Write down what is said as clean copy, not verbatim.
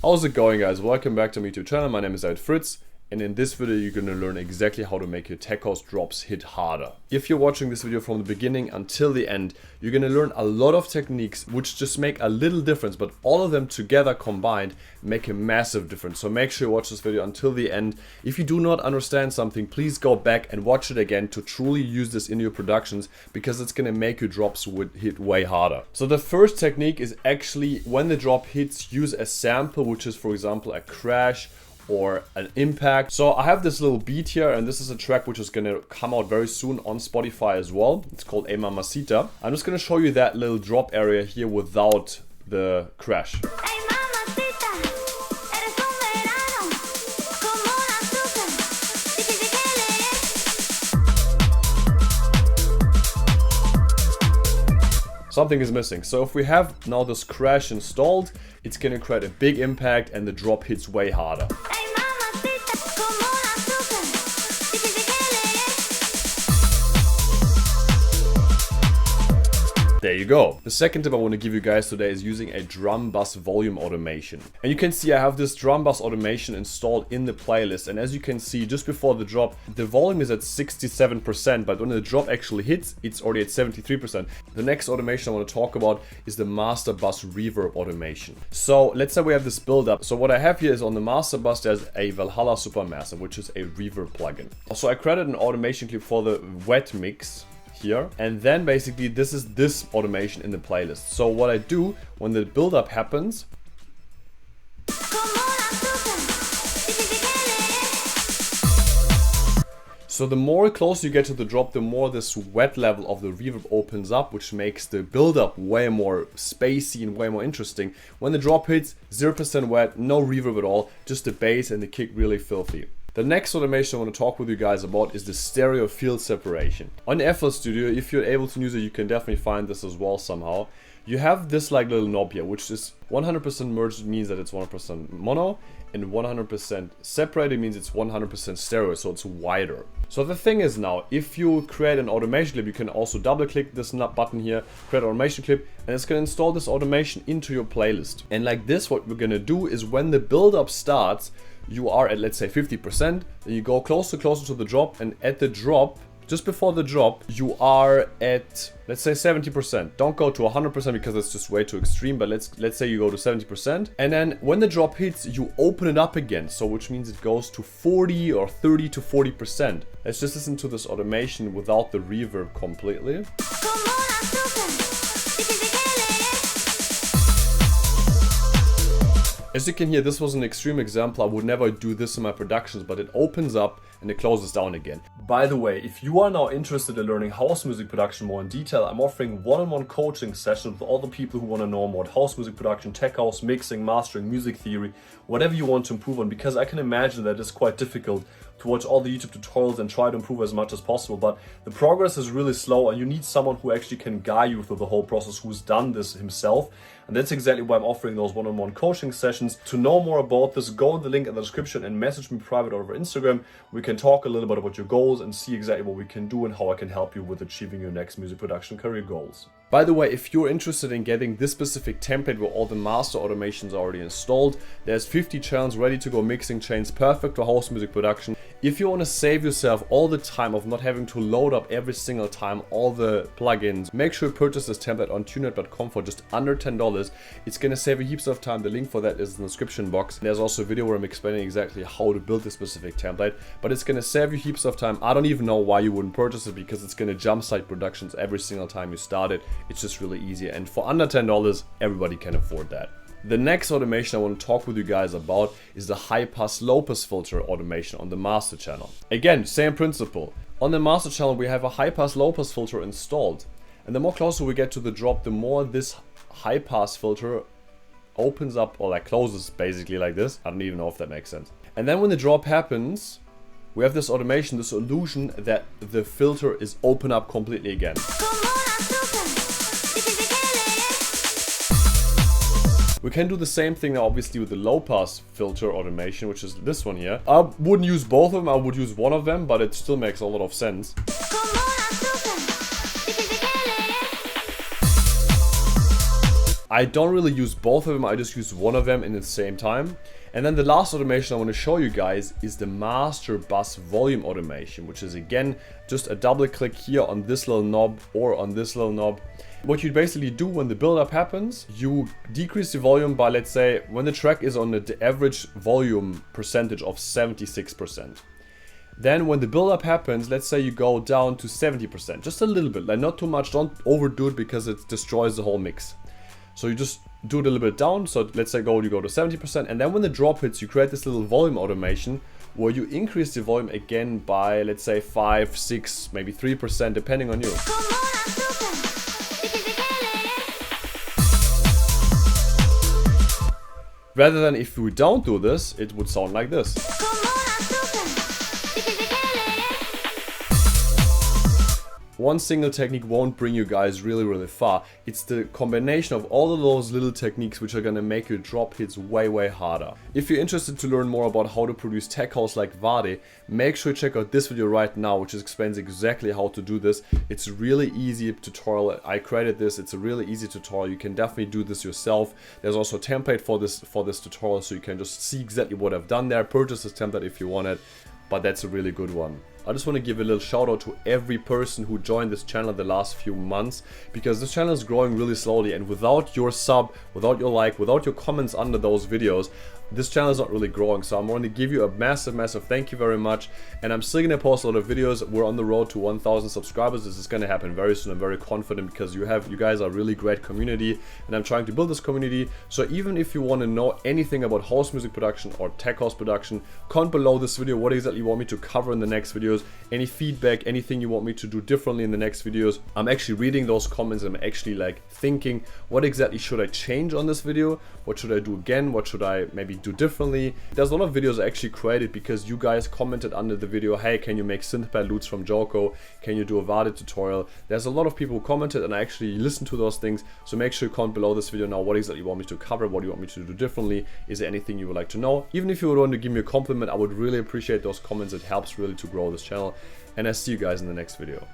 How's it going, guys? Welcome back to my YouTube channel. My name is Fritz, and in this video you're gonna learn exactly how to make your tech house drops hit harder. If you're watching this video from the beginning until the end, you're gonna learn a lot of techniques which just make a little difference, but all of them together combined make a massive difference. So make sure you watch this video until the end. If you do not understand something, please go back and watch it again to truly use this in your productions, because it's gonna make your drops hit way harder. So the first technique is actually, when the drop hits, use a sample, which is for example a crash or an impact. So I have this little beat here, and this is a track which is gonna come out very soon on Spotify as well. It's called A Mamacita. I'm just gonna show you that little drop area here without the crash. Something is missing. So if we have now this crash installed, it's gonna create a big impact and the drop hits way harder. There you go. The second tip I want to give you guys today is using a drum bass volume automation. And you can see I have this drum bass automation installed in the playlist. And as you can see, just before the drop, the volume is at 67%, but when the drop actually hits, it's already at 73%. The next automation I want to talk about is the master bus reverb automation. So let's say we have this build up. So what I have here is on the master bus, there's a Valhalla Supermassive, which is a reverb plugin. So I created an automation clip for the wet mix here, and then basically this is this automation in the playlist. So what I do when the build-up happens, so the more close you get to the drop, the more this wet level of the reverb opens up, which makes the build-up way more spacey and way more interesting. When the drop hits, 0% wet, no reverb at all, just the bass and the kick really filthy. The next automation I want to talk with you guys about is the stereo field separation. On FL Studio, if you're able to use it, you can definitely find this as well somehow. You have this like little knob here, which is 100% merged, means that it's 100% mono, and 100% separated means it's 100% stereo, so it's wider. So the thing is now, if you create an automation clip, you can also double click this button here, create an automation clip, and it's gonna install this automation into your playlist. And like this, what we're gonna do is when the build up starts, you are at, let's say, 50%, then you go closer to the drop, and at the drop, just before the drop, you are at, let's say, 70%. Don't go to 100% because it's just way too extreme, but let's say you go to 70%. And then when the drop hits, you open it up again. So which means it goes to 40 or 30 to 40%. Let's just listen to this automation without the reverb completely. As you can hear, this was an extreme example. I would never do this in my productions, but it opens up and it closes down again. By the way, if you are now interested in learning house music production more in detail, I'm offering one-on-one coaching sessions with all the people who want to know more about house music production, tech house, mixing, mastering, music theory, whatever you want to improve on, because I can imagine that it's quite difficult to watch all the YouTube tutorials and try to improve as much as possible, but the progress is really slow and you need someone who actually can guide you through the whole process, who's done this himself. And that's exactly why I'm offering those one-on-one coaching sessions. To know more about this, go in the link in the description and message me private over Instagram. We can talk a little bit about your goals and see exactly what we can do and how I can help you with achieving your next music production career goals. By the way, if you're interested in getting this specific template where all the master automations are already installed, there's 50 channels ready to go mixing chains, perfect for house music production. If you want to save yourself all the time of not having to load up every single time all the plugins, make sure you purchase this template on tunet.com for just under $10. It's going to save you heaps of time. The link for that is in the description box. There's also a video where I'm explaining exactly how to build this specific template, but it's going to save you heaps of time. I don't even know why you wouldn't purchase it, because it's going to jumpstart productions every single time you start it. It's just really easy, and for under $10, everybody can afford that. The next automation I want to talk with you guys about is the high pass low pass filter automation on the master channel. Again, same principle. On the master channel, we have a high pass low pass filter installed, and the more closer we get to the drop, the more this high pass filter opens up, or like closes basically like this. I don't even know if that makes sense. And then when the drop happens, we have this automation, this illusion that the filter is open up completely again. We can do the same thing now, obviously, with the low pass filter automation, which is this one here. I wouldn't use both of them, I would use one of them, but it still makes a lot of sense. I don't really use both of them, I just use one of them in the same time. And then the last automation I want to show you guys is the master bus volume automation, which is again just a double click here on this little knob or on this little knob. What you basically do when the build-up happens, you decrease the volume by, let's say, when the track is on the average volume percentage of 76%. Then when the build-up happens, let's say you go down to 70%, just a little bit, like not too much, don't overdo it because it destroys the whole mix. So you just do it a little bit down, so let's say you go to 70%, and then when the drop hits, you create this little volume automation where you increase the volume again by, let's say, 5, 6, maybe 3%, depending on you. Rather than if we don't do this, it would sound like this. One single technique won't bring you guys really far. It's the combination of all of those little techniques which are gonna make your drop hits way harder. If you're interested to learn more about how to produce tech house like Vade, make sure you check out this video right now, which explains exactly how to do this. It's a really easy tutorial. I created this. It's a really easy tutorial. You can definitely do this yourself. There's also a template for this tutorial, so you can just see exactly what I've done there. Purchase this template if you want it, but that's a really good one. I just want to give a little shout out to every person who joined this channel the last few months, because this channel is growing really slowly, and without your sub, without your like, without your comments under those videos, this channel is not really growing. So I'm going to give you a massive thank you very much, and I'm still going to post a lot of videos. We're on the road to 1,000 subscribers. This is going to happen very soon. I'm very confident because you guys are a really great community, and I'm trying to build this community. So even if you want to know anything about house music production or tech house production, comment below this video what exactly you want me to cover in the next videos, any feedback, anything you want me to do differently in the next videos. I'm actually reading those comments, and I'm actually like thinking, what exactly should I change on this video? What should I do again? What should I maybe do differently? There's a lot of videos I actually created because you guys commented under the video, hey, can you make synthpad loops from Joko? Can you do a Vade tutorial? There's a lot of people who commented, and I actually listened to those things. So make sure you comment below this video now what exactly you want me to cover, what do you want me to do differently? Is there anything you would like to know? Even if you would want to give me a compliment, I would really appreciate those comments. It helps really to grow this channel. And I see you guys in the next video.